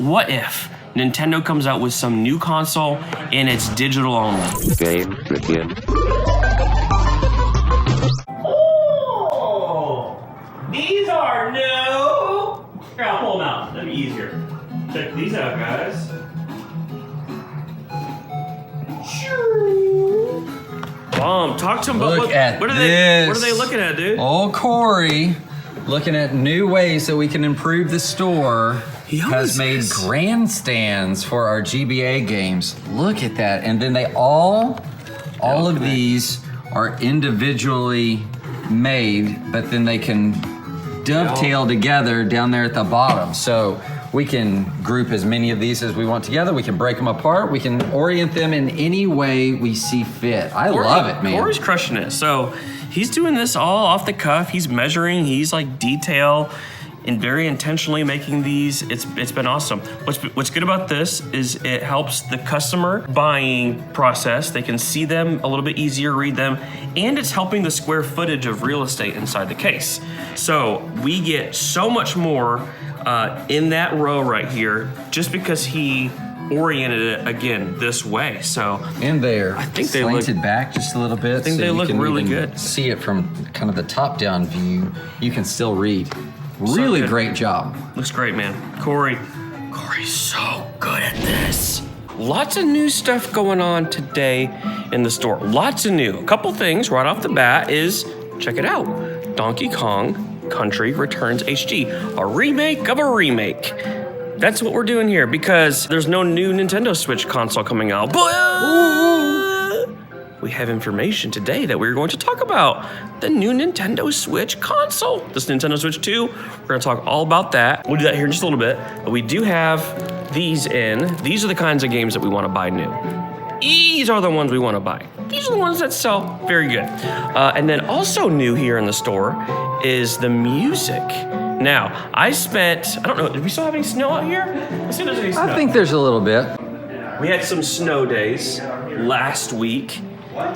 what if Nintendo comes out with some new console and it's digital only? Game begin. Oh, these are new. Here, I'll pull them out. That'll be easier. Check these out, guys. Talk to them about what are they looking at, dude? Old Corey, looking at new ways that we can improve the store. He has made grandstands for our GBA games. Look at that. And then they all of these are individually made, but then they can dovetail together down there at the bottom. So we can group as many of these as we want together. We can break them apart. We can orient them in any way we see fit. I love it, man. Corey's crushing it. So he's doing this all off the cuff. He's measuring. He's like detail and very intentionally making these. It's been awesome. What's good about this is it helps the customer buying process. They can see them a little bit easier, read them, and it's helping the square footage of real estate inside the case. So we get so much more in that row right here, just because he oriented it again this way. So and there, I think they slanted back just a little bit. I think they look really good. See it from kind of the top-down view. You can still read. Really great job. Looks great, man. Corey's so good at this. Lots of new stuff going on today in the store. Lots of new. A couple things right off the bat is, check it out, Donkey Kong Country Returns HD, a remake of a remake. That's what we're doing here because there's no new Nintendo Switch console coming out. But we have information today that we're going to talk about. The new Nintendo Switch console. This Nintendo Switch 2, we're going to talk all about that. We'll do that here in just a little bit. But we do have these in. These are the kinds of games that we want to buy new. These are the ones we want to buy. These are the ones that sell very good. And then also new here in the store is the music. Now, I don't know, do we still have any snow out here? Let's see if there's any snow. I think there's a little bit. We had some snow days last week,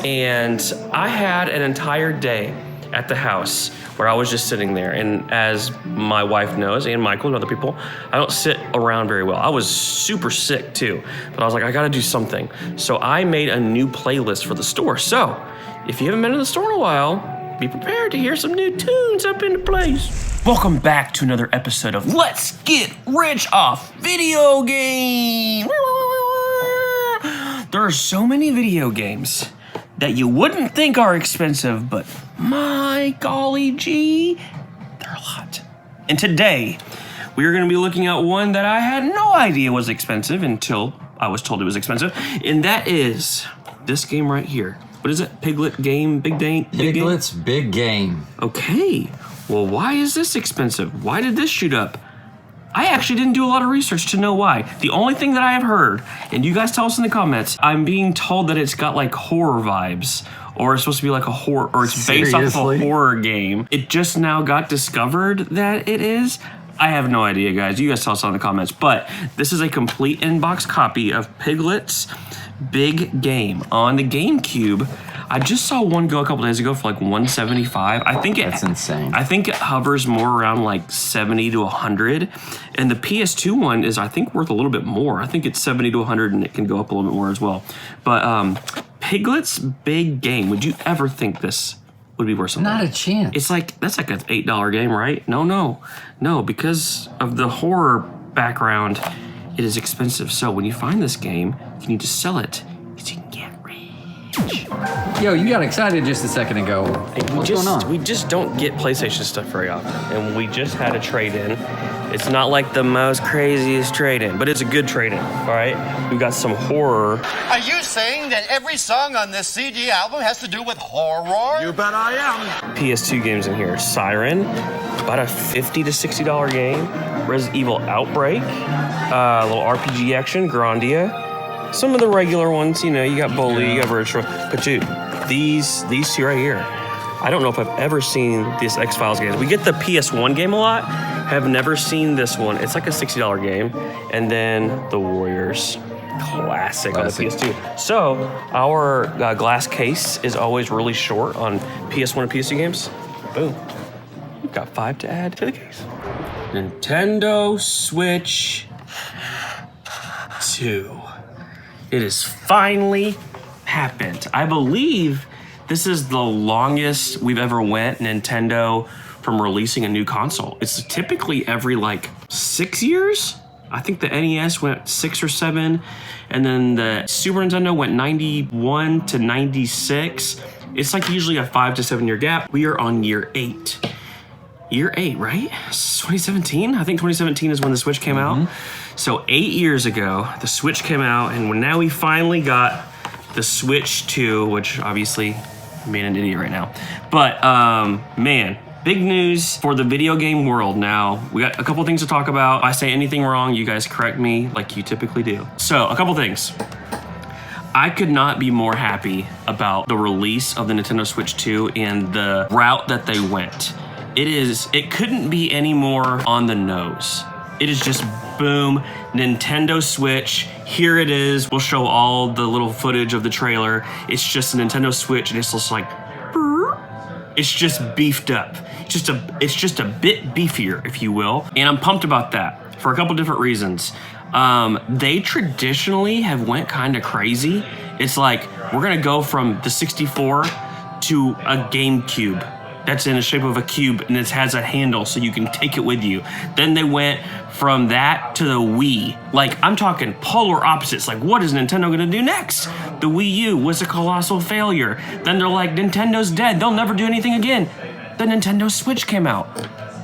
and I had an entire day at the house where I was just sitting there. And as my wife knows, and Michael and other people, I don't sit around very well. I was super sick too, but I was like, I gotta do something. So I made a new playlist for the store. So if you haven't been in the store in a while, be prepared to hear some new tunes up into place. Welcome back to another episode of Let's Get Rich Off Video Game. There are so many video games that you wouldn't think are expensive, but my golly gee, they're a lot. And today, we are going to be looking at one that I had no idea was expensive until I was told it was expensive, and that is this game right here. What is it? Piglet Game? Piglet's Big Game. Okay. Well, why is this expensive? Why did this shoot up? I actually didn't do a lot of research to know why. The only thing that I have heard, and you guys tell us in the comments, I'm being told that it's got like horror vibes, or it's supposed to be like a horror, or it's based off a horror game. It just now got discovered that it is. I have no idea, guys. You guys tell us in the comments. But this is a complete in-box copy of Piglet's Big Game on the GameCube. I just saw one go a couple days ago for like $175. That's insane. I think it hovers more around like 70 to 100, and the PS2 one is I think worth a little bit more. I think it's 70 to 100, and it can go up a little bit more as well. But Piglet's Big Game. Would you ever think this would be worth something? Not a chance. It's like that's like an $8 game, right? No. Because of the horror background, it is expensive. So when you find this game, you need to sell it because you can get rich. Yo, you got excited just a second ago. What's going on? We just don't get PlayStation stuff very often, and we just had a trade-in. It's not like the most craziest trade-in, but it's a good trade-in, all right? We've got some horror. Are you saying that every song on this CD album has to do with horror? You bet I am. PS2 games in here. Siren, about a $50 to $60 game. Resident Evil Outbreak, a little RPG action, Grandia. Some of the regular ones, you know, you got Bully, you got Virtual. But dude, these two right here, I don't know if I've ever seen this X-Files game. We get the PS1 game a lot, have never seen this one. It's like a $60 game. And then The Warriors, classic on the PS2. So our glass case is always really short on PS1 and PS2 games. Boom. We've got 5 to add to the case. Nintendo Switch 2. It has finally happened. I believe this is the longest we've ever went Nintendo from releasing a new console. It's typically every like 6 years. I think the NES went 6 or 7, and then the Super Nintendo went 91 to 96. It's like usually a 5 to 7 year gap. We are on year 8. Year 8, right? 2017? I think 2017 is when the Switch came out. So 8 years ago, the Switch came out, and now we finally got the Switch 2, which obviously I'm being an idiot right now. But man, big news for the video game world now. We got a couple things to talk about. If I say anything wrong, you guys correct me like you typically do. So a couple things. I could not be more happy about the release of the Nintendo Switch 2 and the route that they went. It couldn't be any more on the nose. It is just boom, Nintendo Switch, here it is. We'll show all the little footage of the trailer. It's just a Nintendo Switch, and it's just like, it's just beefed up. It's just a bit beefier, if you will. And I'm pumped about that for a couple different reasons. They traditionally have went kind of crazy. It's like, we're gonna go from the 64 to a GameCube that's in the shape of a cube, and it has a handle so you can take it with you. Then they went from that to the Wii. Like, I'm talking polar opposites. Like, what is Nintendo gonna do next? The Wii U was a colossal failure. Then they're like, Nintendo's dead. They'll never do anything again. The Nintendo Switch came out.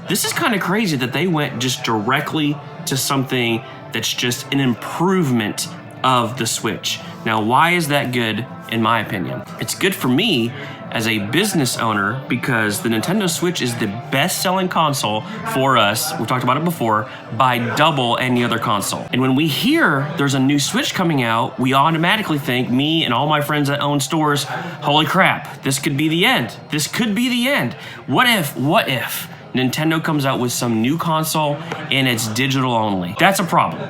This is kind of crazy that they went just directly to something that's just an improvement of the Switch. Now, why is that good, in my opinion? It's good for me as a business owner because the Nintendo Switch is the best-selling console for us, we talked about it before, by double any other console. And when we hear there's a new Switch coming out, we automatically think, me and all my friends that own stores, holy crap, this could be the end. This could be the end. What if Nintendo comes out with some new console and it's digital only? That's a problem.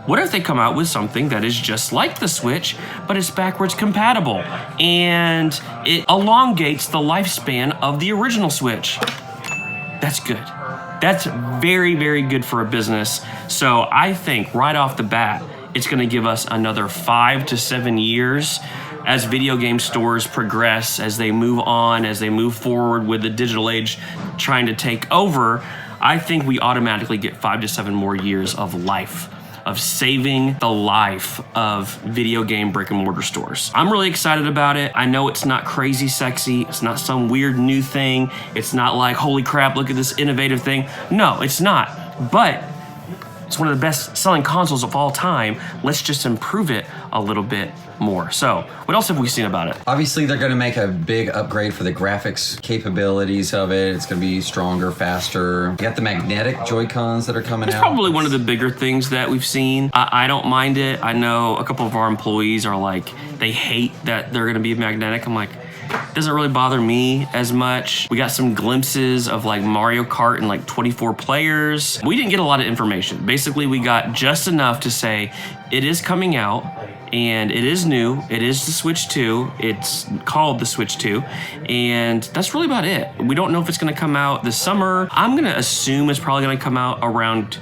What if they come out with something that is just like the Switch, but it's backwards compatible and it elongates the lifespan of the original Switch? That's good. That's very, very good for a business. So I think right off the bat, it's gonna give us another 5 to 7 years as video game stores progress, as they move on, as they move forward with the digital age trying to take over. I think we automatically get 5 to 7 more years of life, of saving the life of video game brick and mortar stores. I'm really excited about it. I know it's not crazy sexy. It's not some weird new thing. It's not like, holy crap, look at this innovative thing. No, it's not. But it's one of the best selling consoles of all time. Let's just improve it a little bit more. So, what else have we seen about it? Obviously, they're going to make a big upgrade for the graphics capabilities of it. It's going to be stronger, faster. You got the magnetic Joy-Cons that are coming out. It's probably one of the bigger things that we've seen. I don't mind it. I know a couple of our employees are like, they hate that they're going to be magnetic. I'm like, it doesn't really bother me as much. We got some glimpses of like Mario Kart and like 24 players. We didn't get a lot of information. Basically, we got just enough to say it is coming out and it is new. It is the Switch 2. It's called the Switch 2. And that's really about it. We don't know if it's gonna come out this summer. I'm gonna assume it's probably gonna come out around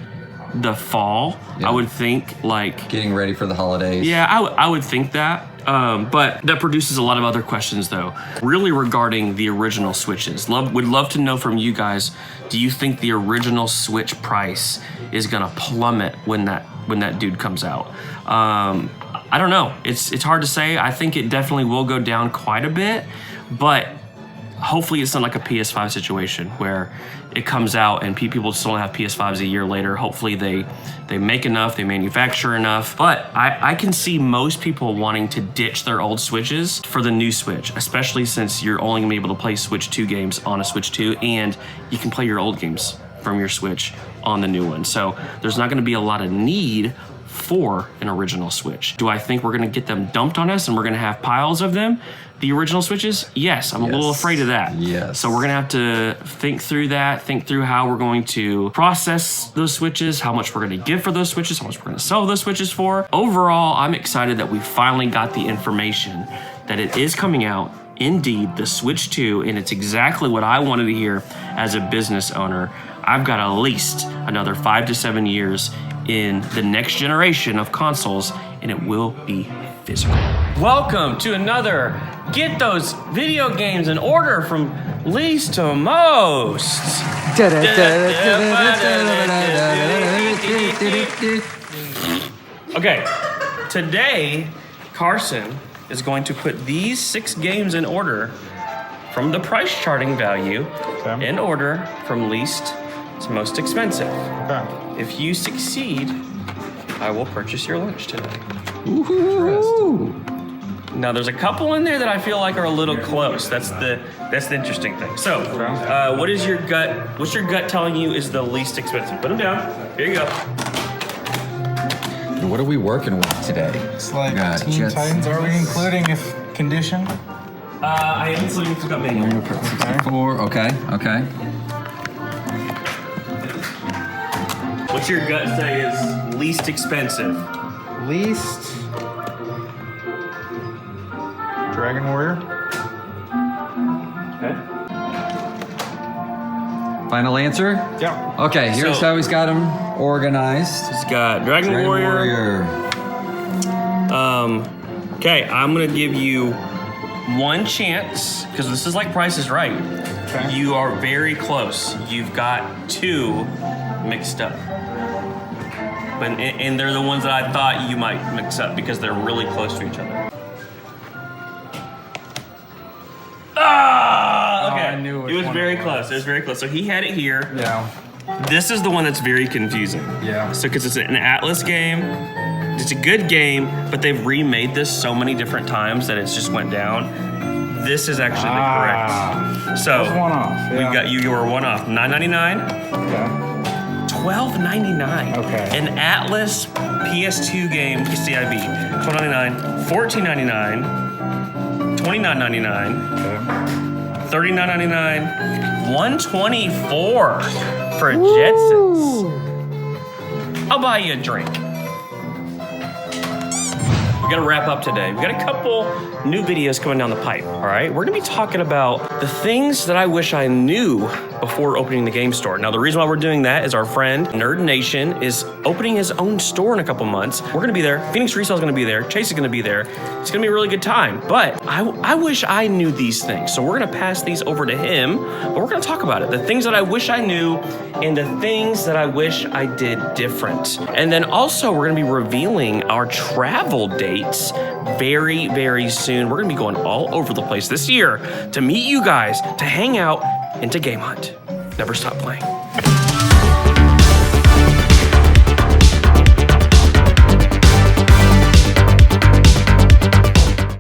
the fall. Yeah. I would think, like, getting ready for the holidays. Yeah, I would think that. But that produces a lot of other questions, though, really regarding the original Switches. Would love to know from you guys, do you think the original Switch price is gonna plummet when that dude comes out? I don't know. It's hard to say. I think it definitely will go down quite a bit, but hopefully it's not like a PS5 situation where it comes out and people still don't have PS5s a year later. Hopefully they make enough, they manufacture enough. But I can see most people wanting to ditch their old Switches for the new Switch, especially since you're only gonna be able to play Switch 2 games on a Switch 2, and you can play your old games from your Switch on the new one. So there's not gonna be a lot of need for an original Switch. Do I think we're gonna get them dumped on us and we're gonna have piles of them? The original Switches? Yes, I'm a little afraid of that. Yes. So we're gonna have to think through that, think through how we're going to process those Switches, how much we're gonna give for those Switches, how much we're gonna sell those Switches for. Overall, I'm excited that we finally got the information that it is coming out, indeed, the Switch 2, and it's exactly what I wanted to hear as a business owner. I've got at least another 5 to 7 years in the next generation of consoles, and it will be physical. Welcome to another Get Those Video Games in Order from Least to Most. Okay, today Carson is going to put these 6 games in order from the price charting value in order from least to most expensive. If you succeed, I will purchase your lunch today. Woohoo! Now there's a couple in there that I feel like are a little close. That's the interesting thing. So, what's your gut telling you is the least expensive? Put them down. Here you go. What are we working with today? It's like Teen Titans. Are we including if condition? I am including it's got manual. 64. Okay. What's your gut say is least expensive? Least Dragon Warrior. Okay. Final answer? Yeah. Okay, here's how he's got them organized. It's got Dragon Warrior. Okay, I'm gonna give you one chance because this is like Price is Right. Okay. You are very close. You've got 2 mixed up. And they're the ones that I thought you might mix up because they're really close to each other. Ah! Okay. I knew it was very close. It was very close. So he had it here. Yeah. This is the one that's very confusing. Yeah. So because it's an Atlas game, it's a good game, but they've remade this so many different times that it's just went down. This is actually the correct. So That's one off. we Yeah. got you were one off. $9.99. Okay. $12.99. Okay. An Atlas PS2 game, CIB. $12.99, $14.99, $29.99, Okay. $39.99, $124 for Jetsons. I'll buy you a drink. We gotta wrap up today. We got a couple new videos coming down the pipe, all right? We're gonna be talking about the things that I wish I knew before opening the game store. Now, the reason why we're doing that is our friend Nerd Nation is opening his own store in a couple months. We're gonna be there. Phoenix Resale is gonna be there. Chase is gonna be there. It's gonna be a really good time. But I wish I knew these things. So we're gonna pass these over to him, but we're gonna talk about it. The things that I wish I knew and the things that I wish I did different. And then also we're gonna be revealing our travel dates very, very soon. We're gonna be going all over the place this year to meet you guys, to hang out, and to game hunt. Never stop playing.